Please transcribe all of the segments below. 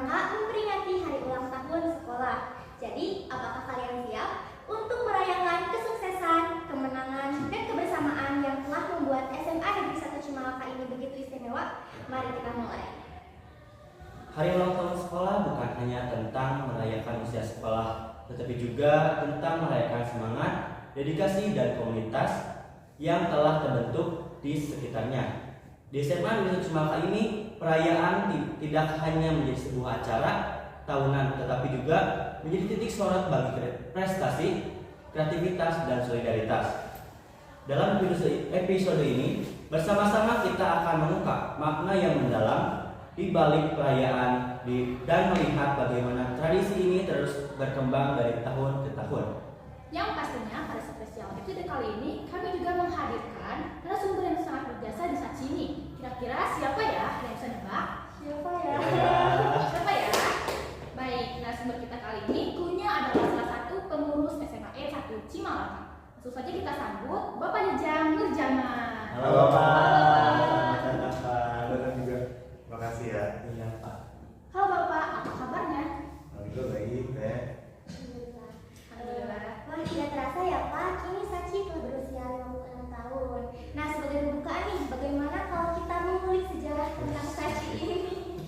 SMA memperingati hari ulang tahun sekolah. Jadi, apakah kalian siap untuk merayakan kesuksesan, kemenangan, dan kebersamaan yang telah membuat SMA Negeri 1 Cimalaka ini begitu istimewa? Mari kita mulai. Hari ulang tahun sekolah bukan hanya tentang merayakan usia sekolah, tetapi juga tentang merayakan semangat, dedikasi, dan komunitas yang telah terbentuk di sekitarnya. Di SMA Negeri 1 Cimalaka ini, perayaan tidak hanya menjadi sebuah acara tahunan, tetapi juga menjadi titik sorot bagi prestasi, kreativitas, dan solidaritas. Dalam episode ini, bersama-sama kita akan mengungkap makna yang mendalam di balik perayaan dan melihat bagaimana tradisi ini terus berkembang dari tahun ke tahun. Yang pastinya pada spesial episode kali ini kami juga menghadirkan narasumber yang sangat berjasa di saat ini. Kira-kira siapa ya yang bisa nebak? Siapa ya? Siapa ya? Baik, narasumber kita kali ini gurunya adalah salah satu pengurus SMA 1 Cimalaka. Langsung saja kita sambut Bapak Jejang Nurjaman. Halo Pak. Halo juga. Terima kasih ya. Iya Pak. Halo Bapak, apa kabarnya? Alhamdulillah baik, Teh. Alhamdulillah. Wah, tidak terasa ya Pak, kini Sachi telah berusia 56 tahun. Nah, sebagai pembukaan nih, bagaimana kalau kita mengulik sejarah tentang Sachi ini?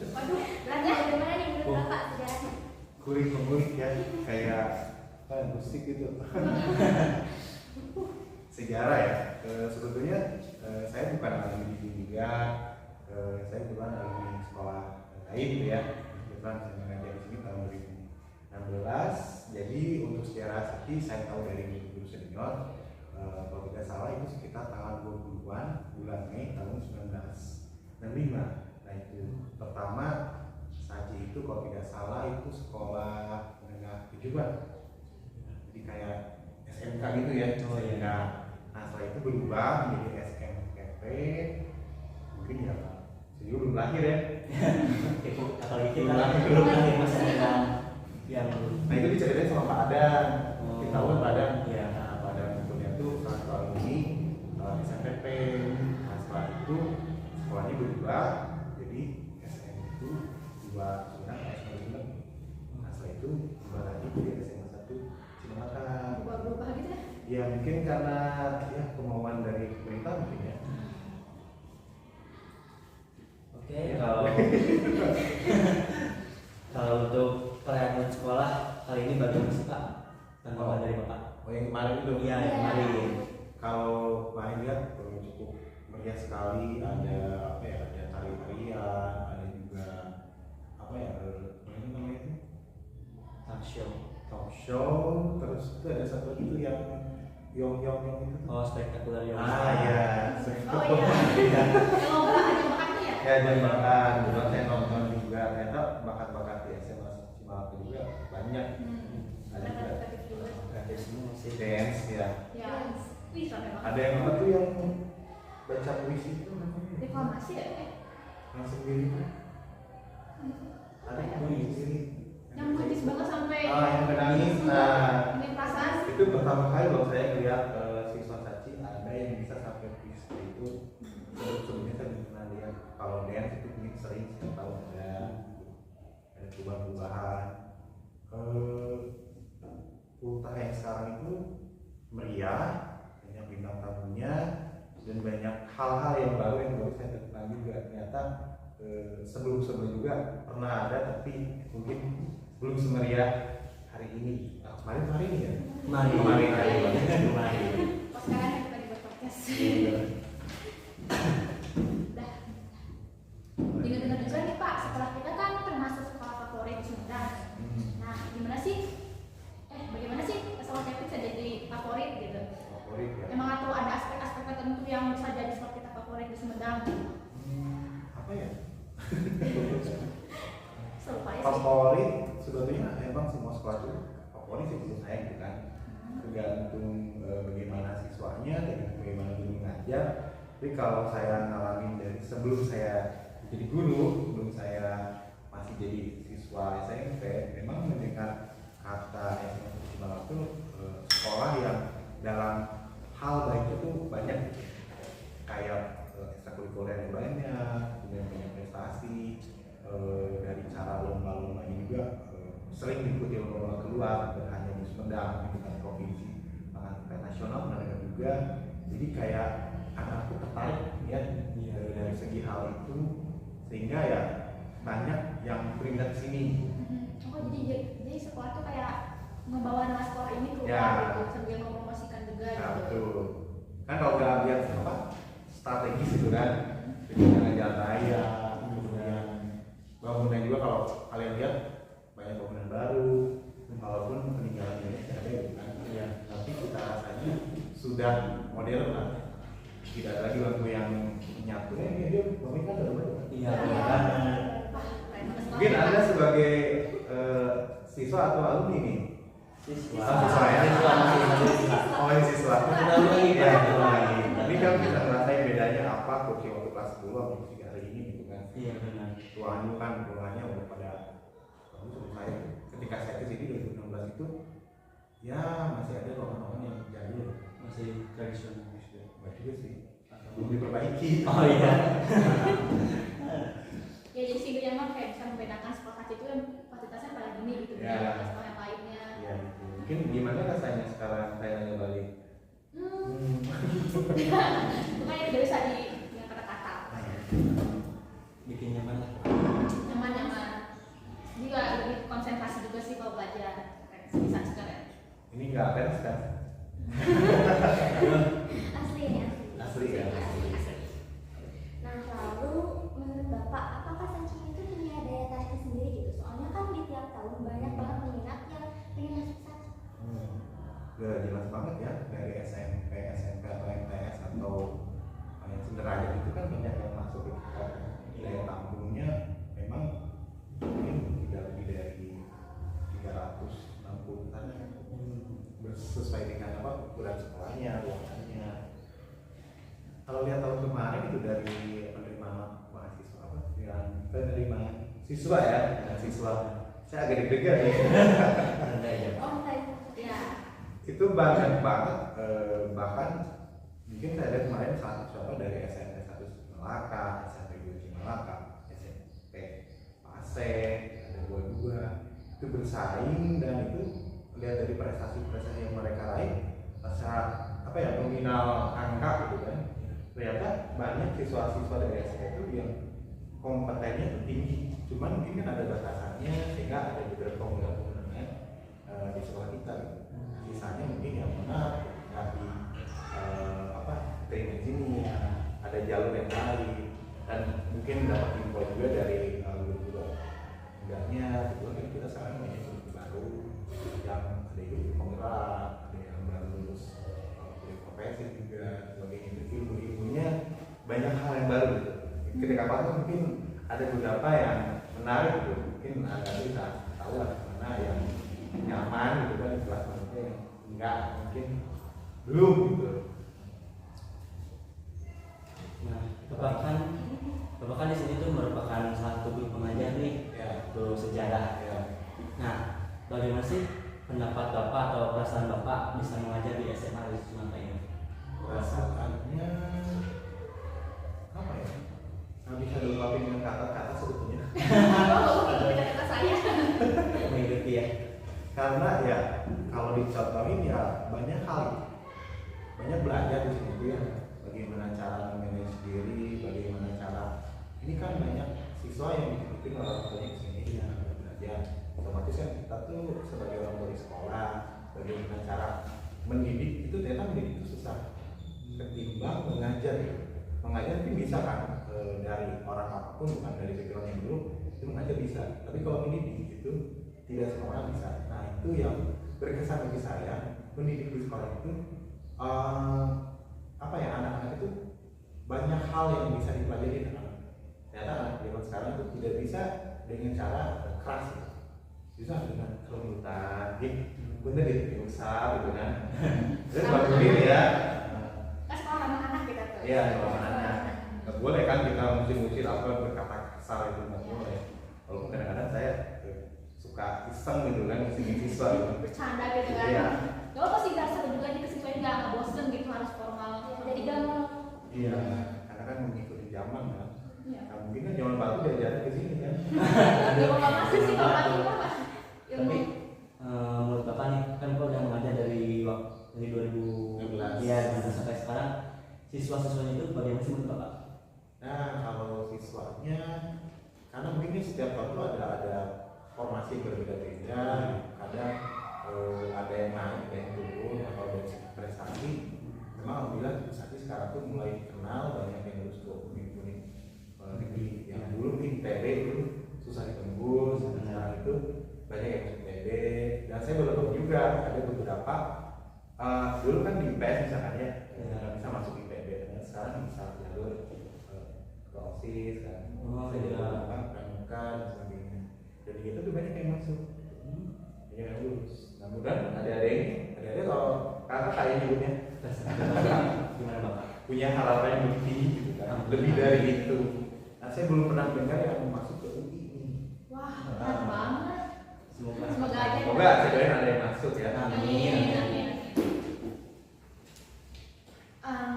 Waduh, Lanjut, bagaimana nih menurut Bapak sejarahnya? Kurik-mengurik ya, kayak musik gitu. Sejarah ya. Sebetulnya saya bukan alumni didik juga. Saya bukan alumni sekolah lain gitu ya. Kebetulan saya mengajar di sini tahun 2016. Jadi untuk sejarah Sachi saya tahu dari guru senior. Kalau tidak salah itu sekitar tanggal 20-an bulan Mei tahun 1965. Nah itu pertama Sachi itu kalau tidak salah itu sekolah menengah kejuruan, jadi kayak SMK gitu ya. Oh, iya. Nah setelah itu berubah menjadi SMKP. Mungkin ya saya belum lahir ya. Apalagi kita belum lahir masih yang Nah itu diceritain sama Pak Adan. Kita tahu Pak Adan. Iya. Nah Pak Adan itu salah satu alumni SMPP. Nah setelah itu sekolahnya berubah jadi SM itu dua sudah SMA. Nah setelah itu berubah lagi jadi SMA 1 Cimalaka. Berubah gitu ya? Ya mungkin karena ya kemauan dari pemerintah mungkin ya. Oke, kalau untuk perayaan sekolah kali ini bagaimana sih Pak? Tanggapan dari Bapak? Oh yang kemarin itu. Iya, yang kemarin. Kalau kemarin lihat cukup meriah sekali, ada apa ya, ada tari-tarian, ada juga apa ya, ini namanya itu talk show, terus itu ada satu itu yang yong itu. Oh, spektakuler yang Ya, Oh iya. Yang ngobrol aja makan itu ya? ya dan bahkan juga saya nonton juga ternyata bakat-bakat di SMA Cimalaka juga banyak. Ada juga kreatif semua sih. dance ya. Ya. Wih, sampai banget. Ada yang apa tuh yang baca puisi itu namanya? Reklamasi ya? Yang sendiri tuh. Ada puisi. Yang kritis banget sampai Yang menangis. Nah, ini perasaan. itu pertama kali loh saya lihat siswa Sachi ada yang bisa sampai puisi itu. Sebelumnya saya belum pernah lihat. Kalau dance itu mungkin sering setiap tahun ada perubahan-perubahan. Ultah yang sekarang itu meriah, banyak bintang tamunya dan banyak hal-hal yang baru saya temukan juga. Ternyata sebelum juga pernah ada, tapi mungkin belum semeriah hari ini. Nah, kemarin hari ini ya. Kemarin. Pas sekarang kita dibuat podcast. Dah. Dengar-dengar juga nih Pak, sekolah kita kan termasuk sekolah favorit di Sumedang. Nah, bagaimana sih sekolah kita bisa jadi favorit gitu? Favorit ya. Emang atau ada aspek-aspek tertentu yang bisa jadi sekolah kita favorit di Sumedang? Apa ya? Serupa ya sih. Favorit sebetulnya emang semua sekolah itu favorit sih menurut saya gitu kan. Tergantung bagaimana siswanya, tergantung bagaimana guru mengajar. Tapi kalau saya ngalamin dari sebelum saya jadi guru, sebelum saya masih jadi siswa SMP, memang mendengar kata SMA Cimalaka itu sekolah yang dalam hal baik itu banyak, kayak ekstrakurikuler yang banyak, kemudian banyak prestasi, dari cara lomba-lomba juga sering mengikuti lomba keluar, bukan hanya di Sumedang, bukan provinsi, bahkan internasional mereka juga. Jadi kayak anakku tertarik ya dari segi hal itu, sehingga ya banyak yang berminat sini. Oh jadi sekolah tuh kayak membawa nama sekolah ini keluar Ya. gitu, sambil mempromosikan juga Nah, gitu. betul. Kan kalau nggak lihat apa strategis itu kan, dengan jalan raya, kemudian bangunan juga kalau kalian lihat banyak bangunan baru, walaupun peninggalan Indonesia ada gitu kan. Iya. Tapi kita rasanya sudah modern lah. Tidak ada lagi lampu yang menyatu. Dia bangunan kan ada banyak. Iya, Iya. kan. Wah, keren banget sekolah. Mungkin Anda sebagai siswa atau alumni nih. Siswa. Siswa ya. Siswa masih siswa. Oh, ini siswa. Kita lagi, Ya, Pak. itu lagi. Tapi kan bisa ngerasain bedanya apa kursi waktu kelas 10 sama kursi hari ini gitu kan. Iya benar. Ruangannya kan ruangannya udah pada bagus menurut saya. Ketika saya ke sini 2016 itu ya masih ada ruangan-ruangan yang jadul. Masih tradisional. Baik juga sih. Belum diperbaiki. Oh iya. Ya jadi sih yang mah kayak bisa membedakan sekolah itu yang fasilitasnya pada gini gitu Ya. dengan sekolah yang lainnya. Iya, gitu. Mungkin gimana rasanya sekarang saya nanya balik? Makanya tidak bisa di dengan kata-kata. Bikin nyaman lah. Nyaman-nyaman. Juga lebih konsentrasi juga sih kalau belajar. Bisa sekalian. Ini nggak fans kan? Asli ini Asli ya. Nah, lalu menurut Bapak, apakah Sancim itu punya daya tarik tersendiri gitu? Soalnya kan di tiap tahun banyak banget peminat yang pengen masuk Sancim. Udah jelas banget ya dari SMP, SMK atau MTS atau yang sederajat itu kan banyak yang masuk ke kita. Daya tampungnya memang mungkin tidak lebih dari 360 karena sesuai dengan apa ukuran sekolahnya, ruangannya. Kalau lihat tahun kemarin itu dari penerimaan mahasiswa apa yang penerimaan siswa ya, dengan siswa saya agak deg-degan nih. Santai aja. Oh, tadi Ya. Itu banyak banget bahkan mungkin saya lihat kemarin salah satu dari SMP 1 Malaka, SMP 2 Malaka, SMP Pasek, ada dua itu bersaing dan itu lihat dari prestasi-prestasi yang mereka raih rasa apa ya nominal angka gitu kan ternyata banyak siswa-siswa dari SMP itu yang kompetennya tinggi cuman mungkin kan ada batasannya sehingga ada beberapa pengurangan di sekolah kita gitu. Sisanya mungkin yang mana nggak di apa terima di sini ada jalur yang lain dan mungkin dapat info juga dari guru enggaknya gitu kan kita sekarang banyak guru baru yang ada yang penggerak ada yang baru lulus kuliah profesi juga sebagainya itu ilmunya banyak hal yang baru gitu. Ketika pasang mungkin ada beberapa yang menarik gitu mungkin Anda bisa tahu lah mana yang nyaman gitu kan kelas manusia yang enggak mungkin belum gitu. Nah, Bapak kan di sini tuh merupakan salah satu guru pengajar nih, Ya, guru sejarah. ya. Nah, bagaimana sih pendapat Bapak atau perasaan Bapak bisa mengajar di SMA di Sumatera ini? Perasaannya apa ya? Nggak bisa diungkapin dengan kata-kata sebetulnya. Kata saya. Mengikuti ya. Karena ya kalau dicontohin ya banyak hal, banyak belajar di sini tuh ya. Bagaimana cara memanage diri, bagaimana cara ini kan banyak siswa yang diikutin orang tuanya di sini ya belajar. Otomatis kan kita tuh sebagai orang tua di sekolah, bagaimana cara mendidik itu ternyata mendidik itu susah ketimbang mengajar ya. Mengajar itu bisa kan dari orang apapun bukan dari background yang dulu itu mengajar bisa. Tapi kalau mendidik itu tidak semua orang bisa. Nah itu yang berkesan bagi saya mendidik di sekolah itu apa ya anak-anak itu banyak hal yang bisa dipelajari anak-anak. Ternyata anak zaman sekarang itu tidak bisa dengan cara keras ya. Bisa dengan kelembutan, bener gitu, usah gitu kan. Terus bagus diri ya. Kan sekolah ramah anak kita tuh. Iya, kalau anak. Nggak boleh kan kita musir-musir apa berkata kasar itu nggak boleh. Walaupun kadang-kadang saya suka iseng gitu kan, musingin siswa gitu. Bercanda gitu kan. Iya. Gak apa sih dasar juga di kesiswaan nggak bosen gitu harus formal. Jadi gampang. Iya, karena kan mengikuti zaman kan. Iya. Nah, mungkin kan zaman baru diajarin ke sini kan. Gak apa masih sih kalau lagi mah masih pasti berbeda-beda. Kadang ada yang naik, ada yang turun. Kalau dari segi prestasi, memang alhamdulillah Trisakti sekarang tuh mulai dikenal, banyak yang lulus ke unit-unit negeri. Yang dulu nih PB itu susah ditembus, sekarang itu banyak yang masuk PB. Dan saya beruntung juga ada beberapa dulu kan di IPS misalkan ya nggak bisa masuk IPB, sekarang bisa jalur ke OSIS kan, saya juga pramuka dan sebagainya. Jadi gitu tuh banyak yang masuk, banyak yang lulus. Nah mudah ada ini, ada kalau kakak kayak nyebutnya Gimana Bapak? punya harapan yang lebih tinggi gitu kan, lebih dari itu. Nah saya belum pernah dengar yang masuk ke UI ini. Wah, keren banget. Semoga Semoga aja. Semoga saya doain ada yang masuk ya. Amin. Amin.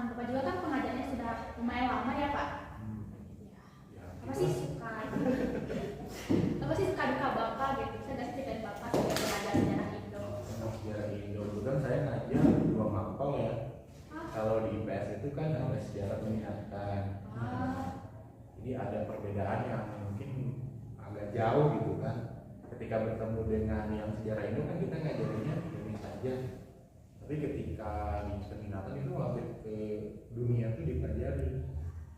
Bapak juga kan pengajarnya sudah lumayan lama ya Pak. Ya, Apa sih suka? Apa sih suka duka Bapak gitu? Saya nggak ceritain Bapak sebagai pengajar sejarah Indo. Tentang sejarah Indo itu kan saya ngajar 2 mapel ya. Kalau di IPS itu kan ada sejarah penglihatan. Jadi ada perbedaan yang mungkin agak jauh gitu kan. Ketika bertemu dengan yang sejarah Indo kan kita ngajarinnya Indonesia saja. Tapi ketika di penglihatan itu hampir ke dunia itu dipelajari.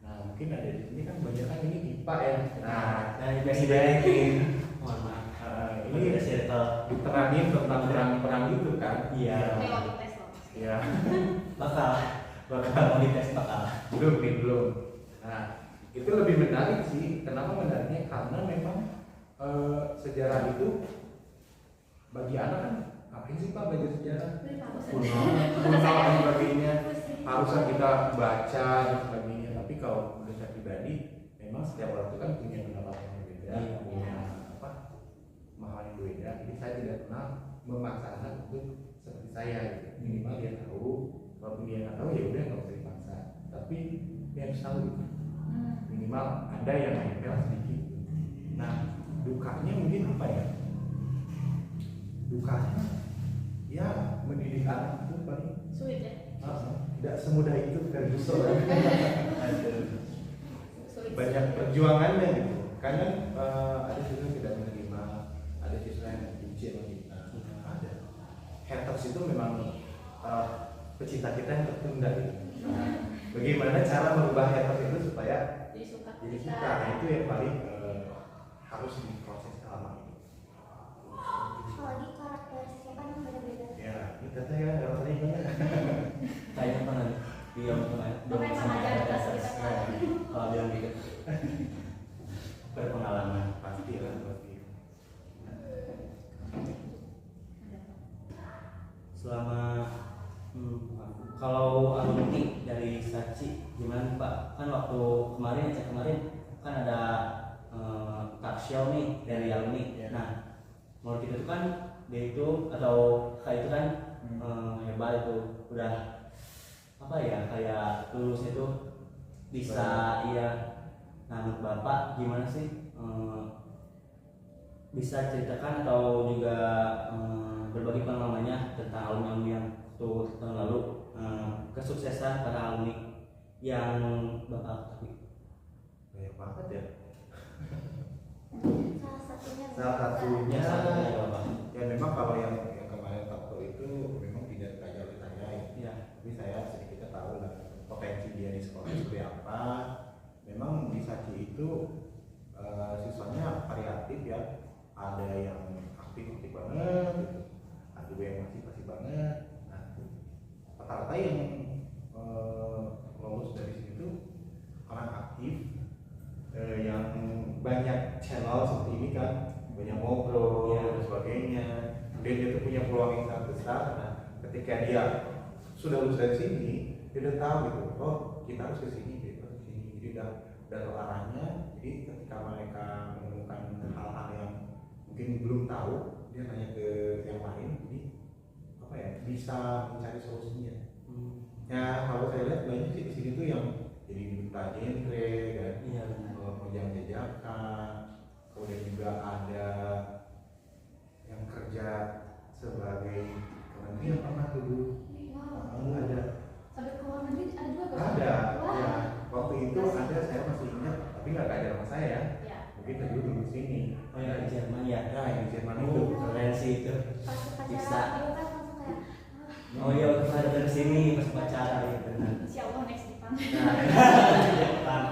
Nah mungkin ada di sini kan banyak kan ini IPA ya. Nah dari presiden mohon maaf. ini circle diterangin tentang perang-perang itu kan. Iya. Lewat tes loh. Iya. bakal mau dites bakal. Belum. Nah itu lebih menarik sih. Kenapa menariknya? Karena memang sejarah itu bagi anak kan apa sih Pak belajar sejarah? Kuno dan sebagainya. Harusnya kita baca dan sebagainya. Tapi kalau menurut saya pribadi, memang setiap orang itu kan punya pendapat yang berbeda, punya pemahaman yang berbeda. Jadi saya tidak pernah memaksa anak untuk seperti saya. Gitu. Minimal dia tahu. Kalau dia nggak tahu ya udah nggak usah dipaksa. Tapi dia harus tahu gitu. Minimal ada yang nempel sedikit. Nah dukanya mungkin apa ya? Dukanya ya mendidik anak itu paling Sulit ya? tidak semudah itu kan justru Sulit. banyak perjuangannya gitu. Kadang ada juga tidak menerima, ada siswa yang benci sama kita. Ada haters itu memang pecinta kita yang tertunda gitu. Bagaimana cara merubah haters itu supaya Jadi suka jadi kita. kita? Nah, itu yang paling harus diproses selama ini. Apalagi karakteristiknya kan beda-beda. Ya, ini teteh ya, kalau tadi gimana? Kayaknya pernah dia Makanya pengajar kita sekitar kan. kalau bilang gitu berpengalaman. Pasti lah, pasti. Selama kalau alumni dari Saci gimana Pak? Kan waktu kemarin kan ada talk show nih dari alumni. Ya. Nah, menurut kita itu kan dia itu atau kayak itu kan hebat itu udah apa ya kayak lulus itu bisa iya. Nah, menurut Bapak gimana sih bisa ceritakan atau juga berbagi pengalamannya tentang alumni yang waktu tahun lalu kesuksesan para alumni yang Bapak ketahui? Banyak banget ya. Salah satunya Ya Bapak. Ya memang kalau yang kemarin Sabtu itu memang tidak diajar oleh saya ya. Ya. Tapi saya sedikit tahu lah potensi dia di sekolah seperti apa. Memang di Saci itu siswanya variatif ya. Ada yang aktif banget, gitu. Ada juga yang masih banget. Nah, rata-rata yang lolos dari sini tuh orang aktif, yang banyak channel seperti ini kan, banyak ngobrol dan sebagainya. Kemudian dia tuh punya peluang yang sangat besar. Nah, ketika dia sudah lulus dari sini, dia udah tahu gitu, oh kita harus ke sini, kita harus ke sini. Jadi udah tahu arahnya. Jadi ketika mereka menemukan hal-hal yang mungkin belum tahu, dia tanya ke yang lain. Jadi apa ya, bisa mencari solusinya. Ya kalau saya lihat banyak sih di sini tuh yang jadi duta genre kan, Iya. penjam jajakan, kemudian juga ada yang kerja sebagai kementerian pernah tuh dulu. Ada Sampai ke luar negeri ada juga Bapak? ada Wah. ya waktu itu ada, saya masih ingat tapi nggak ada sama saya, Ya. mungkin dulu di sini. Oh ya di Jerman ya. Ya yang di Jerman sih itu? Pas Bisa. pacaran itu kan langsung kayak Oh iya, kita datang ke sini pas pacara gitu benar. Insya Allah next Jepang. Nah,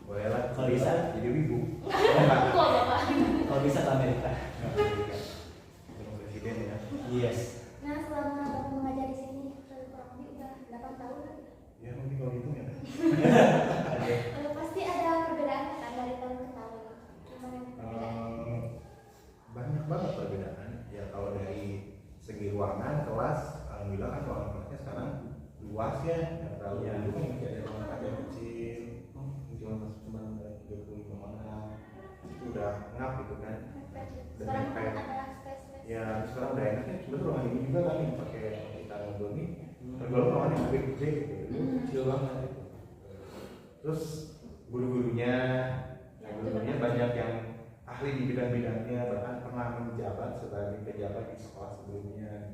Boleh lah. Kalau bisa. Jadi wibu. Cool bapak. kalau bisa ke Amerika. Belum presiden ya. Yes. nah selama Bapak mengajar di sini kurang lebih udah 8 tahun. Ya mungkin kalau gitu ya. Pasti ada perbedaan kan dari tahun ke tahun. Gimana perbedaan? Banyak banget perbedaan. Ya kalau dari segi ruangan kelas, alhamdulillah kan ruangan kelasnya sekarang luas ya. Nggak terlalu Iya. dulu kan masih ada ruangan kaca kecil, cuma 35 orang. Itu udah ngap gitu kan. Sekarang kayak- ada space-space. Ya sekarang udah enak ya. Sebenarnya ruangan ini juga kan yang pakai kita ngobrol nih. Tergolong ruangan yang lebih gede gitu. Itu kecil banget gitu. Terus guru-gurunya, guru-gurunya banyak yang ahli di bidang-bidangnya, bahkan pernah menjabat sebagai pejabat di sekolah sebelumnya.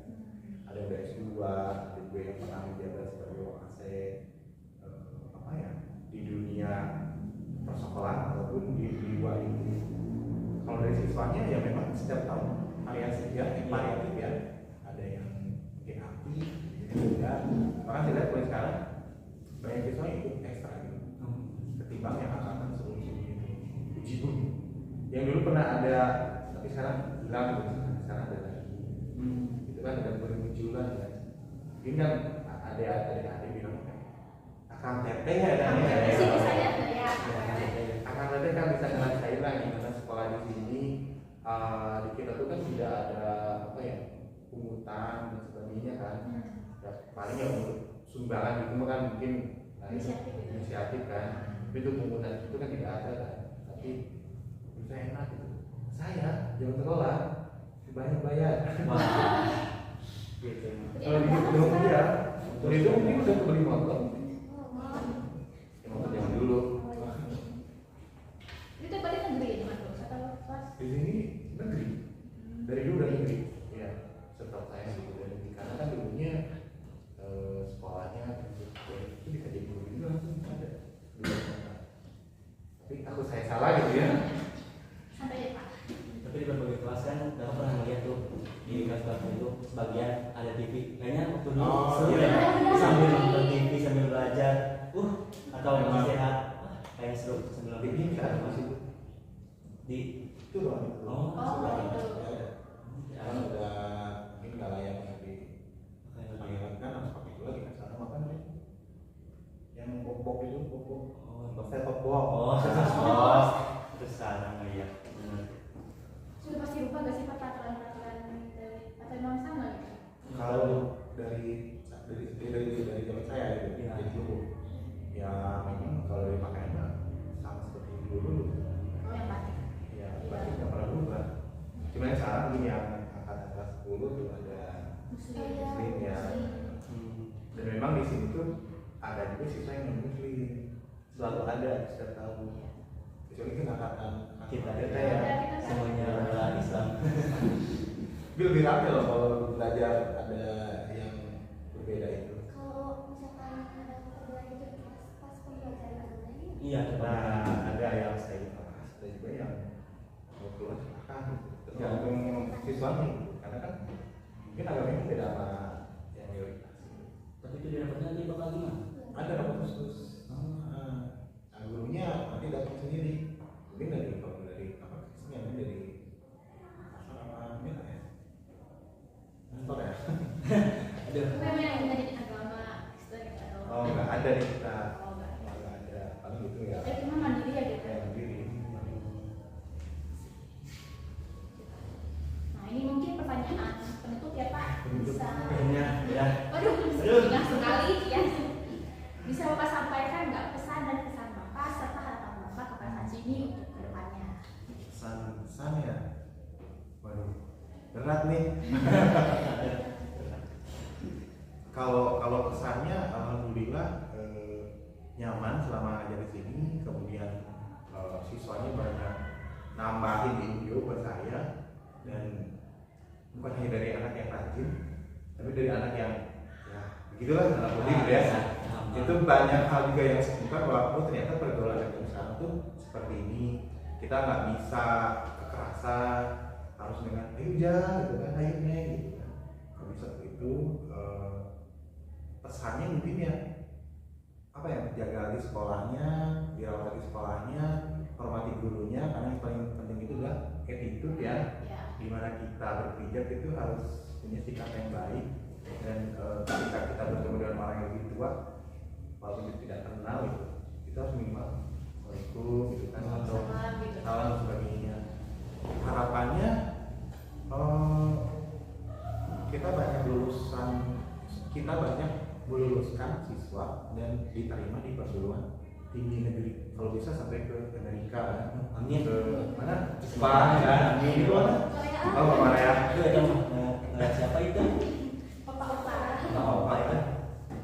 Ada yang S2, ada juga yang pernah menjabat sebagai wasit apa ya di dunia persekolahan ataupun di luar itu. Kalau dari siswanya ya memang setiap tahun variasi ya, variatif ya. Ada yang mungkin aktif, enggak. Bahkan saya lihat mulai sekarang banyak siswa yang ikut ekstra gitu. Ketimbang yang angkatan sebelum-sebelumnya itu uji pun. Yang dulu pernah ada tapi sekarang hilang gitu. Sekarang ada lagi. Itu kan ada bermunculan kan. Mungkin kan ada bilang akang teteh ya dan Di sini saya ya. akang teteh kan bisa ngerasain lah gimana sekolah di sini. Di kita tuh kan tidak ada apa ya pungutan dan sebagainya kan. Ya, paling ya untuk sumbangan itu kan mungkin inisiatif kan. Tapi itu pungutan itu kan tidak ada kan. Tapi bisa enak gitu. Saya jangan sekolah banyak bayar. Wah. Gitu. Kalau di Hidung ya, kalau di Hidung ini udah kebeli motor. Ya, motor zaman dulu. Itu berarti negeri ya mas atau kelas? Di sini negeri. Dari dulu udah negeri. Ya, setahu saya gitu dari negeri. Karena kan dulunya sekolahnya itu bisa jadi guru juga langsung ada. Dulu. Tapi aku saya salah gitu ya. Sampai ya pak. Tapi di berbagai kelas kan kita pernah melihat tuh di kelas-kelas itu sebagian ada TV. Kayaknya waktu dulu Oh, seru iya. ya, sambil nonton TV sambil belajar. Atau nasihat. Wah, kayaknya seru sambil nonton TV TV. kan masih itu. Di Itu doang itu. Oh, Sekarang gitu. ya ada. Sekarang udah mungkin nggak layak lagi. Pangeran kan harus pakai itu lagi kan sekarang apa namanya? Yang box itu box set top box. Oh, terus sekarang ya. Benar. Sudah pasti lupa gak sih pak peraturan dari atau memang sama gitu? Kalau dari zaman saya gitu, Iya. jadi dulu ya memang kalau dari pakaiannya sama seperti dulu. Oh yang batik. Ya pasti nggak pernah berubah. Cuma yang sekarang ini yang angkatan kelas 10 tuh ada muslim ya. Dan memang di sini tuh ada juga siswa yang non muslim, selalu ada setiap tahun. Kecuali kan angkatan Kita ya. semuanya adalah Islam. Lebih rame loh kalau belajar ada yang berbeda itu. Kalau misalkan ada perbedaan itu di kelas pas pembelajaran agamanya Iya, Nah, ada yang stay di kelas, ada juga yang mau keluar silakan. Tergantung siswanya, karena kan mungkin agamanya beda sama yang mayoritas. Tapi itu didapatnya nanti bakal gimana? Ada dapat khusus. Gurunya nanti dapat sendiri. Mungkin dari apa? Kesennya dari apa ya? Kantor ya. Aduh. Memang yang dari agama Kristen atau? Oh, nggak ada di kita. Oh nggak. Nggak ada. Paling gitu ya. Cuma mandiri ya gitu. Kayak mandiri. Nah ini mungkin pertanyaan penutup ya pak. Bisa. Kayaknya ya. Waduh, Aduh. ingat sekali ya. Bisa bapak sampaikan nggak pesan dan kesan bapak serta harapan bapak kepada Hajimi untuk kedepannya? Pesan ya. Waduh, berat nih. Kalau kesannya alhamdulillah nyaman selama ngajar di sini, kemudian siswanya banyak nambahin video buat saya, dan bukan hanya dari anak yang rajin, tapi dari anak yang ya begitulah anak putih gitu ya. Itu banyak hal juga yang bukan bahwa ternyata pergaulan yang sekarang tuh seperti ini. Kita nggak bisa kekerasan, harus dengan ayo gitu kan, ayo neng gitu kan. Tapi saat itu pesannya mungkin ya apa ya, jaga lagi sekolahnya, dirawat lagi sekolahnya, hormati gurunya, karena yang paling penting itu adalah attitude ya. Dimana kita berpijak itu harus punya sikap yang baik, dan ketika kita bertemu dengan orang yang lebih tua walaupun kita tidak kenal gitu, kita harus minimal Assalamualaikum gitu kan, atau salam dan sebagainya. Harapannya kita banyak meluluskan siswa dan diterima di perguruan tinggi negeri, kalau bisa sampai ke Amerika kan. Amin. Ke mana? Jepang kan, amin. Itu mana? Oh, Korea. Itu ada siapa itu? Opa-opa. Apa itu?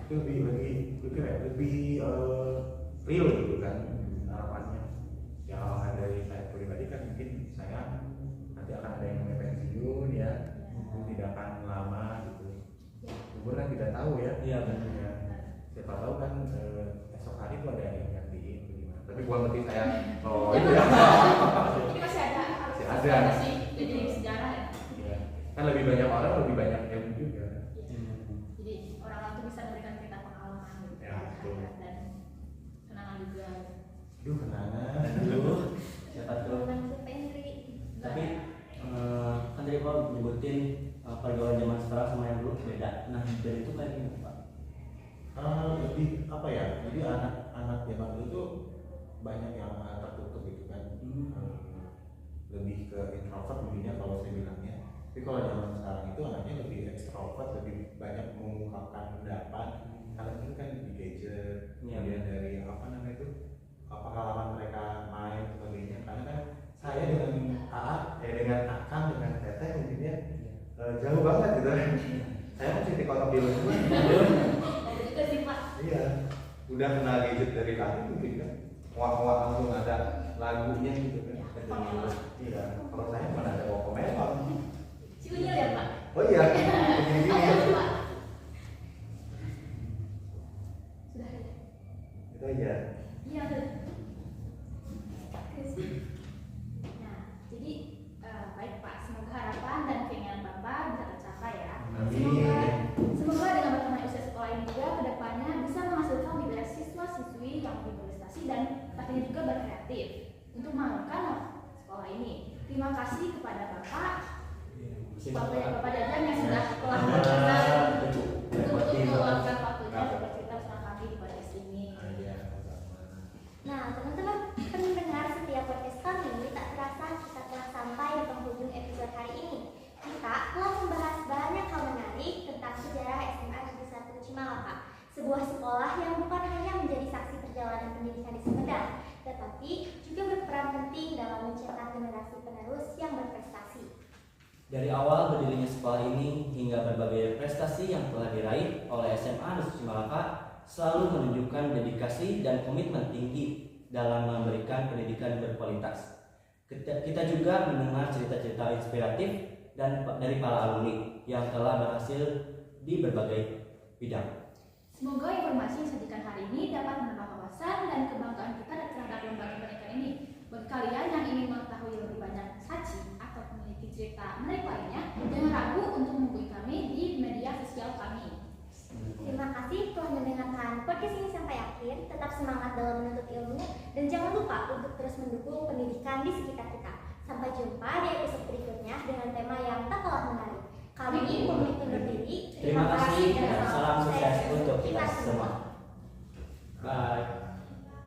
Itu lebih real gitu kan harapannya. Ya kalau dari saya pribadi kan mungkin saya nanti akan ada yang namanya pensiun ya, tidak akan lama gitu. Umur kan tidak tahu ya. Iya benar. Ya. Siapa tahu kan esok hari itu ada yang gantiin gimana. Tapi bukan berarti saya itu ya. Ini masih ada. Masih ada. Masih jadi sejarah ya. Iya. Kan lebih banyak orang, lebih banyak ilmu juga. Jadi orang-orang itu bisa memberikan kita pengalaman gitu. Ya, betul. Dan kenangan juga. Aduh, kenangan. Siapa tuh? Siapa Indri? Tapi kan tadi Pak nyebutin pergaulan zaman sekarang sama yang dulu beda. Nah dari itu kayak gimana Pak? Lebih apa ya? Jadi anak-anak zaman dulu tuh banyak yang tertutup gitu kan. Lebih ke introvert mungkinnya kalau saya bilangnya. Tapi kalau zaman sekarang itu anaknya lebih ekstrovert, lebih banyak mengungkapkan pendapat. Karena itu kan di gadget, kemudian dari apa namanya itu, pengalaman mereka main sebagainya. Karena kan saya dengan dengan Akang, dengan Teteh mungkinnya jauh banget gitu kan. Saya masih di kota Bilu semua. Itu sih Pak. Iya, udah kenal gadget dari lahir mungkin kan. Muak-muak langsung ada lagunya gitu kan. Iya, kalau saya mana ada komentar. Si Unyil ya Pak. Oh iya, begini-gini. Pak. Sudah ada. Itu aja. Iya udah. Nah, jadi baik Pak, semoga harapan dan keinginan Bapak bisa tercapai ya. Semoga dengan bertambahnya usia sekolah ini juga kedepannya bisa menghasilkan lebih banyak siswa-siswi yang lebih berprestasi dan pastinya juga berkreatif untuk mengembangkan sekolah ini. Terima kasih kepada Bapak Jajan yang sudah telah untuk meluangkan waktunya bercerita sama kami di podcast ini. Nah, teman-teman pendengar setiap podcast kami, tak terasa kita telah sampai di penghujung episode hari ini. Kita telah membahas banyak hal menarik tentang sejarah SMA Negeri 1 Cimalaka, sebuah sekolah yang bukan hanya menjadi saksi perjalanan pendidikan di Sumedang, tetapi juga berperan penting dalam mencetak generasi penerus yang berprestasi. Dari awal berdirinya sekolah ini hingga berbagai prestasi yang telah diraih oleh SMA Negeri Cimalaka selalu menunjukkan dedikasi dan komitmen tinggi dalam memberikan pendidikan berkualitas. Kita juga mendengar cerita-cerita inspiratif dan dari para alumni yang telah berhasil di berbagai bidang. Semoga informasi yang disajikan hari ini dapat menambah wawasan dan kebanggaan kita terhadap lembaga pendidikan ini. Bagi kalian yang ingin mengetahui lebih banyak saji atau memiliki cerita menarik lainnya, jangan ragu untuk menghubungi kami di media sosial kami. Terima kasih telah mendengarkan podcast ini sampai akhir. Tetap semangat dalam menuntut ilmu dan jangan lupa untuk terus mendukung pendidikan di sekitar kita. Sampai jumpa di episode berikutnya dengan tema yang tak kalah menarik. Kami pamit undur diri. Terima kasih dan salam sukses untuk kita semua.